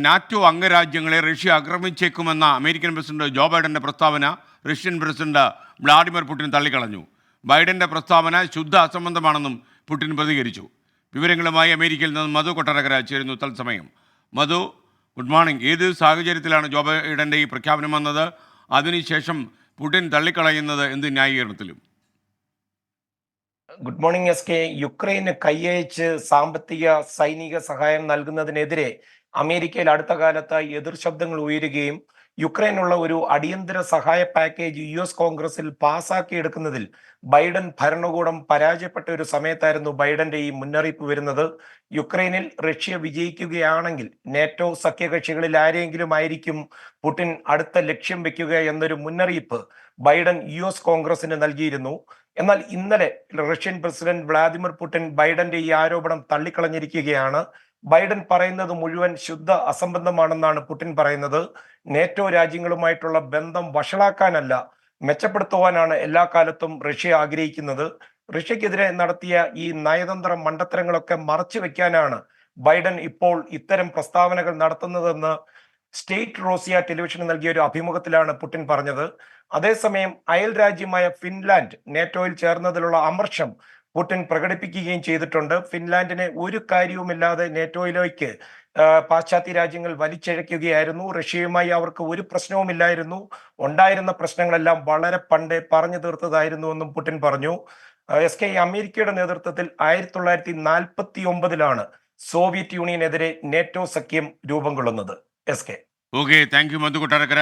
NATO അംഗരാജ്യങ്ങളെ Russia ആക്രമിച്ചേക്കുമെന്ന American president Joe ബൈഡന്റെ പ്രസ്താവന റഷ്യൻ പ്രസിഡന്റ് വ്ളാഡിമിർ പുടിൻ തള്ളിക്കളഞ്ഞു. ബൈഡന്റെ പ്രസ്താവന ശുദ്ധ അസംബന്ധമാണെന്നും പുടിൻ പ്രതികരിച്ചു. വിവരങ്ങളുമായി അമേരിക്കയിൽ നിന്ന് മധു കൊട്ടാരക്കര ചേരുന്നു തത്സമയം. മധു, ഗുഡ് മോർണിംഗ്. ഏത് സാഹചര്യത്തിലാണ് ജോ ബൈഡന്റെ ഈ പ്രഖ്യാപനം വന്നത്? അതിനുശേഷം പുടിൻ തള്ളിക്കളയുന്നത് എന്ത് ന്യായീകരണത്തിലും? Good morning SK. യുക്രൈന് കൈയയച്ച് സാമ്പത്തിക സൈനിക സഹായം നൽകുന്നതിനെതിരെ അമേരിക്കയിൽ അടുത്ത കാലത്ത് എതിർ ശബ്ദങ്ങൾ ഉയരുകയും യുക്രൈനുള്ള ഒരു അടിയന്തര സഹായ പാക്കേജ് US കോൺഗ്രസിൽ പാസാക്കിയെടുക്കുന്നതിൽ ബൈഡൻ ഭരണകൂടം പരാജയപ്പെട്ട ഒരു സമയത്തായിരുന്നു ബൈഡന്റെ ഈ മുന്നറിയിപ്പ് വരുന്നത്. യുക്രൈനിൽ റഷ്യ വിജയിക്കുകയാണെങ്കിൽ നാറ്റോ സഖ്യകക്ഷികളിൽ ആരെങ്കിലും ആയിരിക്കും പുടിൻ അടുത്ത ലക്ഷ്യം വെക്കുക എന്നൊരു മുന്നറിയിപ്പ് ബൈഡൻ US കോൺഗ്രസിന് നൽകിയിരുന്നു. എന്നാൽ ഇന്നലെ റഷ്യൻ പ്രസിഡന്റ് വ്ളാദിമിർ പുടിൻ ബൈഡന്റെ ഈ ആരോപണം തള്ളിക്കളഞ്ഞിരിക്കുകയാണ്. ബൈഡൻ പറയുന്നത് മുഴുവൻ ശുദ്ധ അസംബന്ധമാണെന്നാണ് പുടിൻ പറയുന്നത്. നേറ്റോ രാജ്യങ്ങളുമായിട്ടുള്ള ബന്ധം വഷളാക്കാനല്ല, മെച്ചപ്പെടുത്തുവാനാണ് എല്ലാ കാലത്തും റഷ്യ ആഗ്രഹിക്കുന്നത്. റഷ്യക്കെതിരെ നടത്തിയ ഈ നയതന്ത്ര മണ്ടത്തരങ്ങളൊക്കെ മറച്ചു വെക്കാനാണ് ബൈഡൻ ഇപ്പോൾ ഇത്തരം പ്രസ്താവനകൾ നടത്തുന്നതെന്ന് സ്റ്റേറ്റ് റോസിയ ടെലിവിഷന് നൽകിയ ഒരു അഭിമുഖത്തിലാണ് പുടിൻ പറഞ്ഞത്. അതേസമയം അയൽ രാജ്യമായ ഫിൻലാൻഡ് നേറ്റോയിൽ ചേർന്നതിലുള്ള അമർഷം പുടിൻ പ്രകടിപ്പിക്കുകയും ചെയ്തിട്ടുണ്ട്. ഫിൻലാൻഡിനെ ഒരു കാര്യവുമില്ലാതെ നേറ്റോയിലേക്ക് പാശ്ചാത്യ രാജ്യങ്ങൾ വലിച്ചിഴയ്ക്കുകയായിരുന്നു. റഷ്യയുമായി അവർക്ക് ഒരു പ്രശ്നവുമില്ലായിരുന്നു. ഉണ്ടായിരുന്ന പ്രശ്നങ്ങളെല്ലാം വളരെ പണ്ടേ പറഞ്ഞു തീർത്തതായിരുന്നു എന്നും പുടിൻ പറഞ്ഞു. SK, അമേരിക്കയുടെ നേതൃത്വത്തിൽ 1949 സോവിയറ്റ് യൂണിയനെതിരെ നേറ്റോ സഖ്യം രൂപം കൊള്ളുന്നത്. SK. Okay, thank you Madhu Kottarakkara.